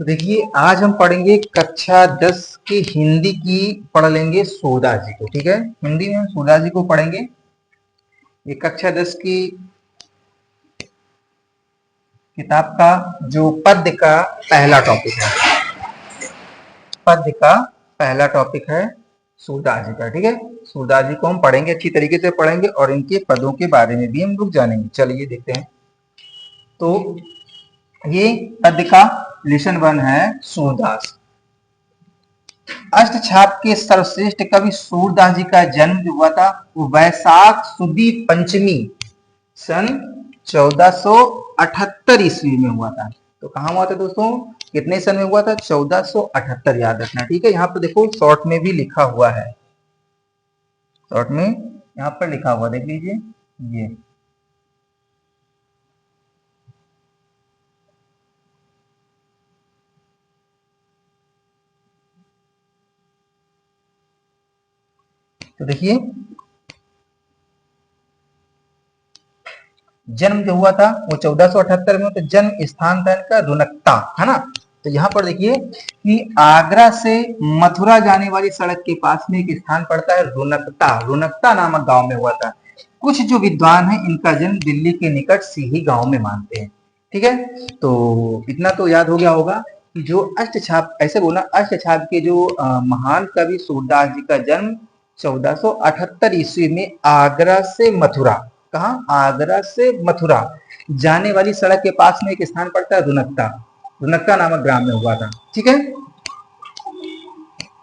तो देखिए आज हम पढ़ेंगे कक्षा 10 की हिंदी की पढ़ लेंगे सूरदास जी को। ठीक है, हिंदी में हम सूरदास जी को पढ़ेंगे। ये कक्षा 10 की किताब का जो पद्य का पहला टॉपिक है, पद्य का पहला टॉपिक है सूरदास जी का। ठीक है, सूरदास जी को हम पढ़ेंगे, अच्छी तरीके से पढ़ेंगे और इनके पदों के बारे में भी हम लोग जानेंगे। चलिए देखते हैं। तो ये पद्य का लेसन 1 है सूरदास। अष्टछाप के सर्वश्रेष्ठ कवि सूरदास जी का जन्म जो हुआ था वो वैशाख सुदी पंचमी सन 1478 ईस्वी में हुआ था। तो कहाँ हुआ था दोस्तों, कितने सन में हुआ था? 1478, याद रखना। ठीक है, यहाँ पर देखो शॉर्ट में भी लिखा हुआ है, शॉर्ट में यहाँ पर लिखा हुआ देख लीजिए। ये तो देखिए जन्म जो हुआ था वो 1478 में, तो जन्म स्थान था इनका रुनकता, है ना। तो यहाँ पर देखिए कि आगरा से मथुरा जाने वाली सड़क के पास में एक स्थान पड़ता है रुनकता, रुनकता नामक गांव में हुआ था। कुछ जो विद्वान हैं इनका जन्म दिल्ली के निकट सीही गांव में मानते हैं। ठीक है, तो इतना तो याद हो गया होगा कि जो अष्टछाप, ऐसे बोला, अष्टछाप के जो महान कवि सूरदास जी का जन्म 1478 ईस्वी में आगरा से मथुरा, कहा, आगरा से मथुरा जाने वाली सड़क के पास में एक स्थान पड़ता है रुनकता, रुनकता नामक ग्राम में हुआ था। ठीक है,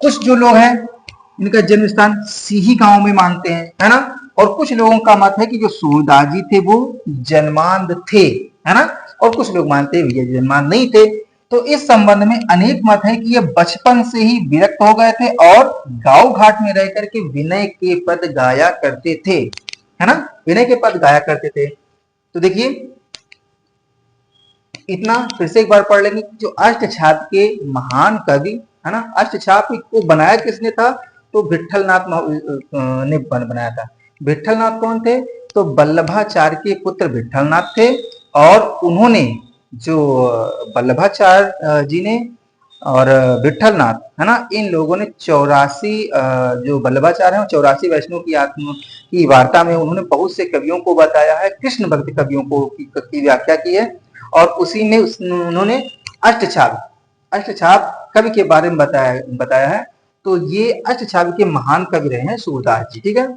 कुछ जो लोग हैं इनका जन्म स्थान सीही गांव में मानते हैं, है ना। और कुछ लोगों का मत है कि जो सूरदास जी थे वो जन्मांध थे, है ना। और कुछ लोग मानते हैं ये जन्मांध नहीं थे। तो इस संबंध में अनेक मत है कि ये बचपन से ही विरक्त हो गए थे और गांव घाट में रह करके विनय के पद गाया करते थे, है ना, विनय के पद गाया करते थे। तो देखिए इतना फिर से एक बार पढ़ लेंगे। जो अष्टछाप के महान कवि, है ना, अष्टछाप को बनाया किसने था? तो विठलनाथ ने बनाया था। विठलनाथ कौन थे? तो वल्लभाचार्य के पुत्र विठलनाथ थे। और उन्होंने जो वल्लभाचार्य जी ने और विठलनाथ, है ना, इन लोगों ने 84 जो वल्लभाचार्य है 84 वैष्णव की आत्मा की वार्ता में उन्होंने बहुत से कवियों को बताया है, कृष्ण भक्त कवियों की व्याख्या की है। और उसी में उन्होंने अष्टछाप, अष्टछाप कवि के बारे में बताया है। तो ये अष्टछाप के महान कवि रहे हैं सूरदास जी। ठीक है,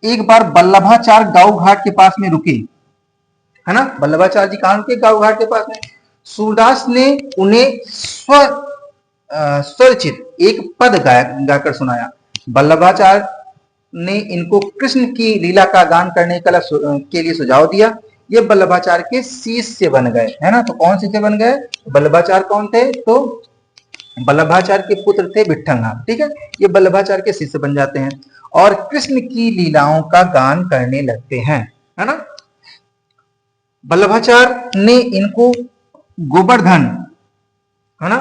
एक बार वल्लभाचार्य गांव घाट के पास में रुके, है ना, वल्लभाचार्य जी कहां के? गांव घाट के पास में। सूरदास ने उन्हें स्वरचित एक पद गाकर सुनाया। वल्लभाचार्य ने इनको कृष्ण की लीला का गान करने के लिए सुझाव दिया। ये वल्लभाचार्य के शिष्य बन गए, है ना। तो कौन शिष्य बन गए? वल्लभाचार्य कौन थे? तो वल्लभाचार्य के पुत्र थे विठलनाथ। ठीक है, ये वल्लभाचार्य के शिष्य बन जाते हैं और कृष्ण की लीलाओं का गान करने लगते हैं, है ना। वल्लभाचार्य ने इनको गोवर्धन, है ना,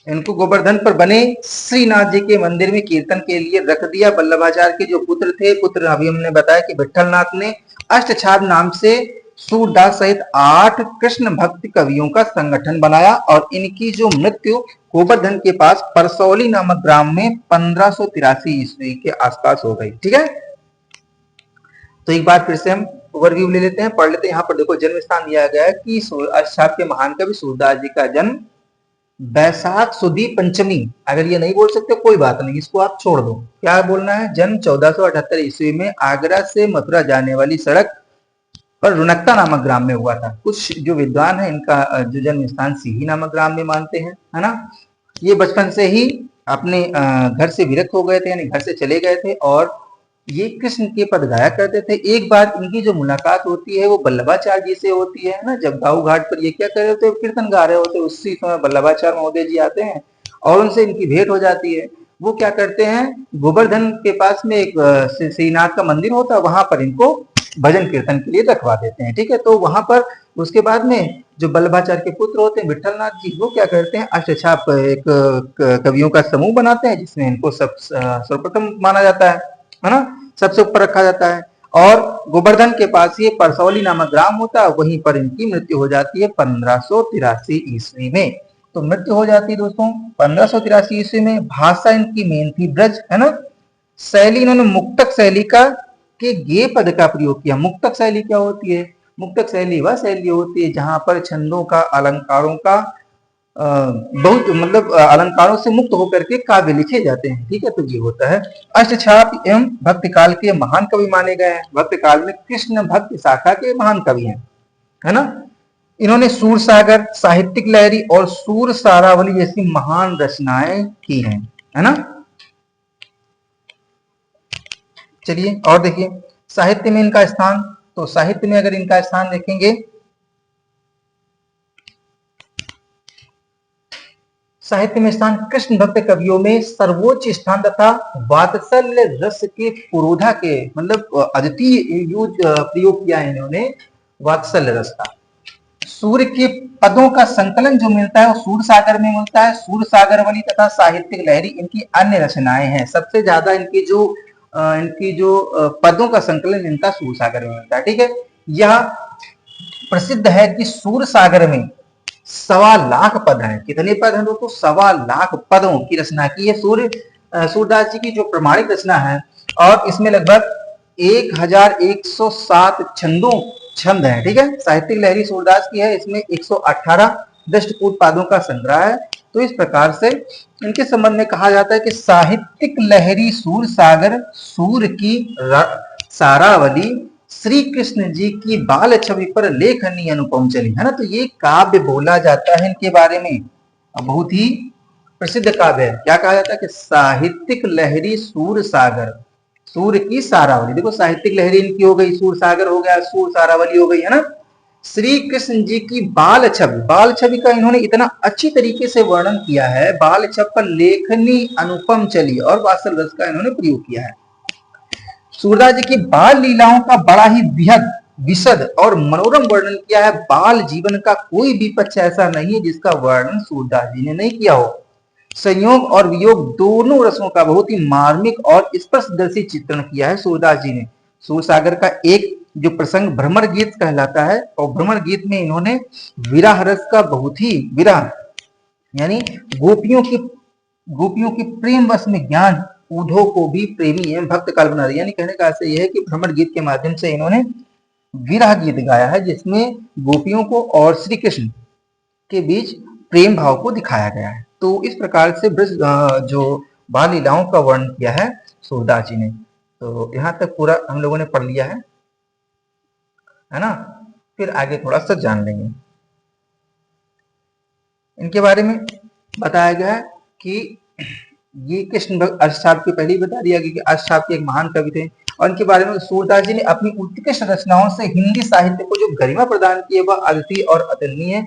इनको गोवर्धन पर बने श्रीनाथ जी के मंदिर में कीर्तन के लिए रख दिया। वल्लभाचार्य के जो पुत्र थे, पुत्र अभी हमने बताया कि विठलनाथ ने अष्टछाप नाम से सूरदास सहित 8 कृष्ण भक्त कवियों का संगठन बनाया और इनकी जो मृत्यु गोवर्धन के पास परसौली नामक ग्राम में 1583 ईस्वी के आसपास हो गई। ठीक है, तो एक बार फिर से हम ओवरव्यू ले लेते हैं, पढ़ लेते हैं। यहाँ पर देखो जन्म स्थान दिया गया है कि अष्टछाप के महान कवि सूरदास जी का जन्म वैशाख सुदी पंचमी, अगर ये नहीं बोल सकते कोई बात नहीं, इसको आप छोड़ दो। क्या बोलना है? जन्म 1478 ईस्वी में आगरा से मथुरा जाने वाली सड़क पर रुनकता नामक ग्राम में हुआ था। कुछ जो विद्वान है इनका जो जन्म स्थान सीही नामक ग्राम में मानते हैं, है ना। ये बचपन से ही अपने घर से विरक्त हो गए थे, यानी घर से चले गए थे और ये कृष्ण के पद गाया करते थे। एक बार इनकी जो मुलाकात होती है वो वल्लभाचार्य जी से होती है ना, जब गांव घाट पर ये क्या कर रहे होते, कीर्तन गा रहे होते, उसी समय वल्लभाचार्य महोदय जी आते हैं और उनसे इनकी भेंट हो जाती है। वो क्या करते हैं, गोवर्धन के पास में एक श्रीनाथ का मंदिर होता है, वहां पर इनको भजन कीर्तन के लिए रखवा देते हैं। ठीक है, तो वहां पर उसके बाद में जो वल्लभाचार्य के पुत्र होते हैं विठलनाथ जी, वो क्या करते हैं, अष्टछाप एक कवियों का समूह बनाते हैं जिसमें इनको सब सर्वप्रथम माना जाता है ना, सबसे ऊपर रखा जाता है। और गोवर्धन के पास ये परसौली नामक ग्राम होता है, वहीं पर इनकी मृत्यु हो जाती है 1583 ईस्वी में। तो मृत्यु हो जाती है दोस्तों 1583 ईस्वी में। भाषा इनकी मेन थी ब्रज, है ना। शैली इन्होंने मुक्तक शैली का के गे पद का प्रयोग किया। मुक्तक शैली क्या होती है? मुक्तक शैली वह शैली होती है जहां पर छंदों का, अलंकारों का बहुत मतलब अलंकारों से मुक्त होकर के काव्य लिखे जाते हैं, ठीक है। तो ये होता है। अष्टछाप एवं भक्ति काल के महान कवि माने गए हैं। भक्ति काल में कृष्ण भक्ति शाखा के महान कवि हैं, है ना। इन्होंने सूर सागर, साहित्यिक लहरी और सूर सारावली जैसी महान रचनाएं की हैं, है ना। चलिए और देखिए साहित्य में इनका स्थान। तो साहित्य में अगर इनका स्थान देखेंगे, साहित्य में स्थान कृष्ण भक्त कवियों में सर्वोच्च स्थान तथा वात्सल्य रस के पुरोधा के मतलब अद्वितीय प्रयोग किया है इन्होंने वात्सल्य रस का। सूर्य के पदों का संकलन जो मिलता है वो सूर सागर में मिलता है। सूर सागरवली तथा साहित्यिक लहरी इनकी अन्य रचनाएं हैं। सबसे ज्यादा इनकी जो पदों का संकलन इनका सूर सागर में मिलता है, ठीक है। यह प्रसिद्ध है कि सूर सागर में 1.25 लाख पद हैं। कितने पद हैं दोस्तों? 1.25 लाख पदों की रचना की है सूरदास जी की जो प्रमाणिक रचना है। और इसमें लगभग 1107 छंद है, ठीक है। साहित्यिक लहरी सूरदास की है, इसमें 118 दृष्टकूट पादों का संग्रह है। तो इस प्रकार से इनके संबंध में कहा जाता है कि साहित्यिक लहरी सूर सागर, सूर की सारावली, श्री कृष्ण जी की बाल छवि पर लेखनी अनुपम चली, है ना। तो ये काव्य बोला जाता है इनके बारे में, बहुत ही प्रसिद्ध काव्य है। क्या कहा जाता है कि साहित्यिक लहरी सूर सागर, सूर की सारावली। देखो साहित्यिक लहरी इनकी हो गई, सूर सागर हो गया, सूर सारावली हो गई, है ना। श्री कृष्ण जी की बाल छवि का इन्होंने इतना अच्छी तरीके से वर्णन किया है। बाल छवि पर लेखनी अनुपम चली और वात्सल रस का इन्होंने प्रयोग किया है। सूरदास जी की बाल लीलाओं का बड़ा ही विशद और मनोरम वर्णन किया है। बाल जीवन का कोई भी पक्ष ऐसा नहीं है जिसका वर्णन सूरदास जी ने नहीं किया हो। संयोग और वियोग दोनों रसों का बहुत ही मार्मिक और स्पर्शदर्शी चित्रण किया है सूरदास जी ने। सूरसागर का एक जो प्रसंग भ्रमर गीत कहलाता है, और भ्रमर गीत में इन्होंने विरह रस का बहुत ही, विरह यानी गोपियों की प्रेम वश में ज्ञान ऊधो को भी प्रेमी एवं भक्त काल बना दिया। यानी कहने का अर्थ यह है कि भ्रमर गीत के माध्यम से इन्होंने विरह गीत गाया है जिसमें गोपियों को और श्री कृष्ण के बीच प्रेम भाव को दिखाया गया है। तो इस प्रकार से ब्रज जो बाल लीलाओं का वर्णन किया है सूरदास जी ने। तो यहाँ तक पूरा हम लोगों ने पढ़ लिया है ना। फिर आगे थोड़ा सा जान लेंगे। इनके बारे में बताया गया है कि ये कृष्ण भक्त अष्टछाप की पहले ही बता दिया गया कि अष्टछाप के एक महान कवि थे, और इनके बारे में सूरदास जी ने अपनी उत्कृष्ट रचनाओं से हिंदी साहित्य को जो गरिमा प्रदान की है वह अद्वितीय और अतुलनीय है।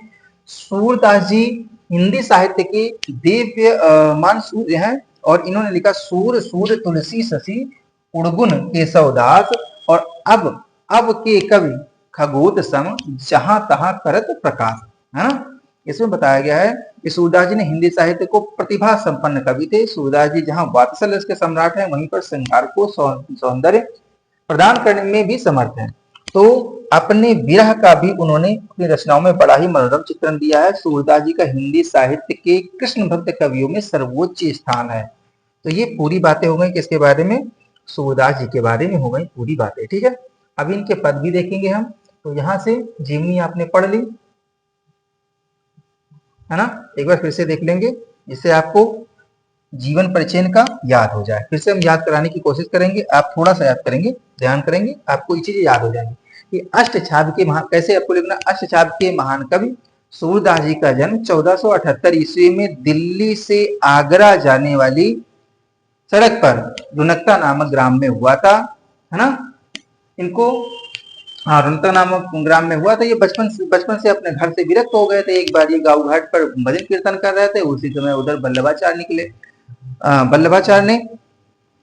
सूरदास जी हिंदी साहित्य के दिव्य मान सूर्य हैं, और इन्होंने लिखा सूर सूर तुलसी शशि उड़गुन केशवदास, और अब के कवि खगोत सम जहां तहां करत प्रकाश, है ना। इसमें बताया गया है कि सूरदास जी ने हिंदी साहित्य को प्रतिभा संपन्न कवि थे। सूरदास जी जहां वात्सल्य के सम्राट हैं वहीं पर श्रृंगार को सौंदर्य प्रदान करने में भी समर्थ हैं। तो अपने विरह का भी उन्होंने अपनी रचनाओं में बड़ा ही मनोरम चित्रण दिया है। सूरदास जी का हिंदी साहित्य के कृष्ण भक्त कवियों में सर्वोच्च स्थान है। तो ये पूरी बातें हो गई किसके बारे में? सूरदास जी के बारे में हो गई पूरी बातें, ठीक है। अभी इनके पद भी देखेंगे हम। तो यहाँ से जीवनी आपने पढ़ ली, है ना। एक बार फिर से देख लेंगे जिससे आपको जीवन परिचय का याद हो जाए। फिर से हम याद कराने की कोशिश करेंगे, आप थोड़ा सा याद करेंगे, ध्यान करेंगे, आपको ये चीजें याद हो जाएंगी कि अष्टछाप के महान, कैसे आपको लिखना, अष्टछाप के महान कवि सूरदास जी का जन्म 1478 ईस्वी में दिल्ली से आगरा जाने वाली सड़क पर रुनकता नामक ग्राम में हुआ था, है ना। इनको रुनकता नामक ग्राम में हुआ था। ये बचपन से अपने घर से विरक्त हो गए थे। एक बार ये गांव घाट पर भजन कीर्तन कर रहे थे, उसी समय उधर बल्लभाचार्य निकले। बल्लभाचार्य ने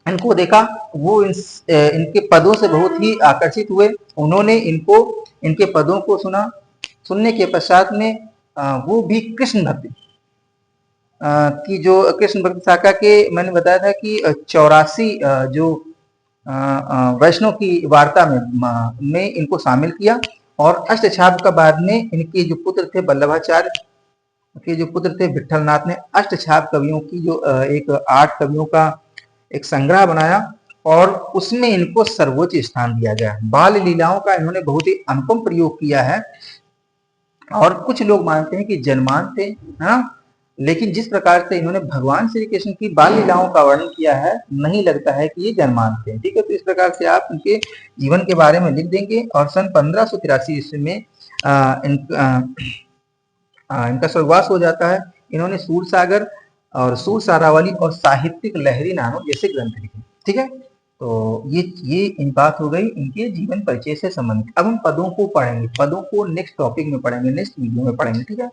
इनको देखा, वो इनके पदों से बहुत ही आकर्षित हुए। उन्होंने इनके पदों को सुना। सुनने के पश्चात में वो भी कृष्ण भक्ति की जो कृष्ण भक्ति शाखा के, मैंने बताया था कि 84 जो वैष्णव की वार्ता में इनको शामिल किया। और अष्टछाप का बाद में इनके जो पुत्र थे बल्लभाचार्य, के जो पुत्र थे विठल नाथ ने अष्टछाप कवियों की जो एक 8 कवियों का एक संग्रह बनाया और उसमें इनको सर्वोच्च स्थान दिया गया। बाल लीलाओं का इन्होंने बहुत ही अनुपम प्रयोग किया है और कुछ लोग मानते हैं कि जन्मान थे, हाँ, लेकिन जिस प्रकार से इन्होंने भगवान श्री कृष्ण की बाल लीलाओं का वर्णन किया है, नहीं लगता है कि ये जन्मान थे। ठीक है, तो इस प्रकार से आप उनके जीवन के बारे में लिख देंगे और सन 1583 ईस्वी में इनका स्वर्गवास हो जाता है। इन्होंने सूरसागर और सूरसारावली और साहित्यिक लहरी नानों जैसे ग्रंथ लिखे। ठीक है, तो ये इन बात हो गई इनके जीवन परिचय से संबंधित। अब हम पदों को पढ़ेंगे, पदों को नेक्स्ट टॉपिक में पढ़ेंगे, नेक्स्ट वीडियो में पढ़ेंगे। ठीक है।